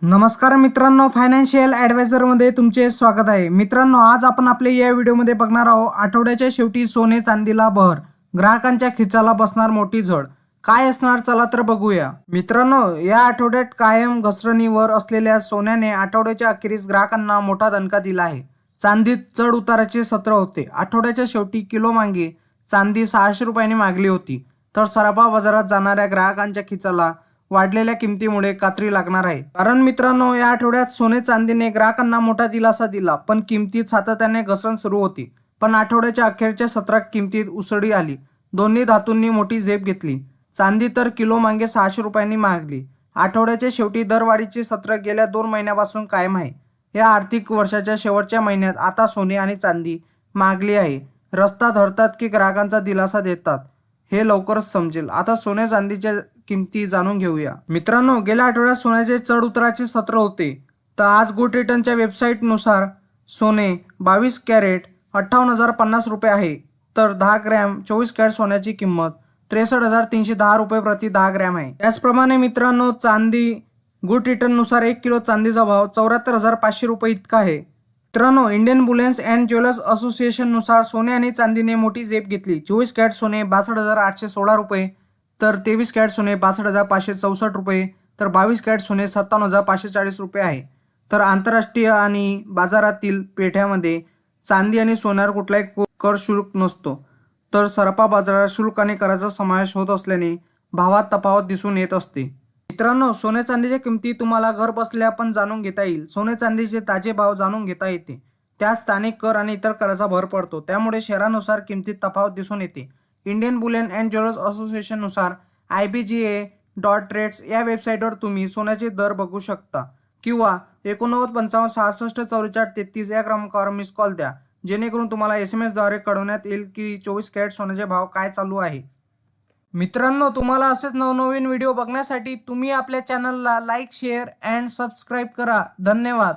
नमस्कार मित्रांनो, फायनान्शियल ॲडवायझरमध्ये तुमचे स्वागत आहे. मित्रांनो, आज आपण आपल्या या व्हिडिओमध्ये बघणार आहोत आठवड्याच्या शेवटी सोने चांदीला बहर, ग्राहकांच्या खिचाला बसणार मोठी झड. काय असणार चला तर बघूया. मित्रांनो, या आठवड्यात कायम घसरणीवर असलेल्या सोन्याने आठवड्याच्या अखेरीस ग्राहकांना मोठा दणका दिला आहे. चांदीत चढ उताराचे सत्र होते. आठवड्याच्या शेवटी किलो मागे चांदी 600 रुपयांनी मागली होती, तर सराफा बाजारात जाणाऱ्या ग्राहकांच्या खिचाला वाढलेल्या किमतीमुळे कात्री लागणार आहे. कारण मित्रांनो, या आठवड्यात सोने चांदीने ग्राहकांना मोठा दिलासा दिला, पण किमतीत सातत्याने घसरण सुरू होती. पण आठवड्याच्या अखेरच्या सत्रात किमतीत उसळी आली. दोन्ही धातूंनी मोठी झेप घेतली. चांदी तर किलो मागे 600 रुपयांनी महागली. आठवड्याच्या शेवटी दरवाढीचे सत्र गेल्या 2 महिन्यापासून कायम आहे. या आर्थिक वर्षाच्या शेवटच्या महिन्यात आता सोने आणि चांदी महागली आहे. रस्ता धरतात की ग्राहकांचा दिलासा देतात हे लवकरच समजेल. आता सोने चांदीच्या किमती जाणून घेऊया. मित्रांनो, गेल्या आठवड्यात सोन्याचे चढ उताराचे सत्र होते. तर आज गुड रिटर्नच्या वेबसाईटनुसार सोने 22 कॅरेट 58,050 रुपये आहे, तर 10 ग्रॅम 24 कॅरेट सोन्याची किंमत 63,310 रुपये प्रति 10 ग्रॅम आहे. त्याचप्रमाणे मित्रांनो, चांदी गुड रिटर्ननुसार 1 किलो चांदीचा भाव 74,500 रुपये इतका आहे. मित्रांनो, इंडियन बुलियन्स अँड ज्वेलर्स असोसिएशननुसार सोने आणि चांदीने मोठी झेप घेतली. 24 कॅरेट सोने 62,816 रुपये, तर 23 कॅरेट सोने 62,564 रुपये, तर 22 कॅरेट सोने 57,540 रुपये आहे. तर आंतरराष्ट्रीय आणि बाजारातील पेठ्यामध्ये चांदी आणि सोन्यावर कुठलाही कर शुल्क नसतो, तर सराफा बाजारात शुल्क आणि कराचा समावेश होत असल्याने भावात तफावत दिसून येत असते. मित्रांनो, सोने चांदीच्या किमती तुम्हाला घर बसल्या पण जाणून घेता येईल. सोने चांदीचे ताजे भाव जाणून घेता येते. त्यात स्थानिक कर आणि इतर कराचा भर पडतो, त्यामुळे शहरानुसार किमतीत तफावत दिसून येते. इंडियन बुलियन अँड ज्वेलर्स असोसिएशननुसार IBGA.rates या वेबसाईटवर तुम्ही सोन्याचे दर बघू शकता, किंवा 89 55 66 44 33 या क्रमांकावर मिस कॉल द्या, जेणेकरून तुम्हाला SMS द्वारे कळवण्यात येईल की 24 कॅरेट सोन्याचे भाव काय चालू आहे. मित्रांनो, तुम्हाला असेच नवनवीन व्हिडिओ बघण्यासाठी तुम्ही आपल्या चॅनलला लाईक, शेअर अँड सबस्क्राईब करा. धन्यवाद.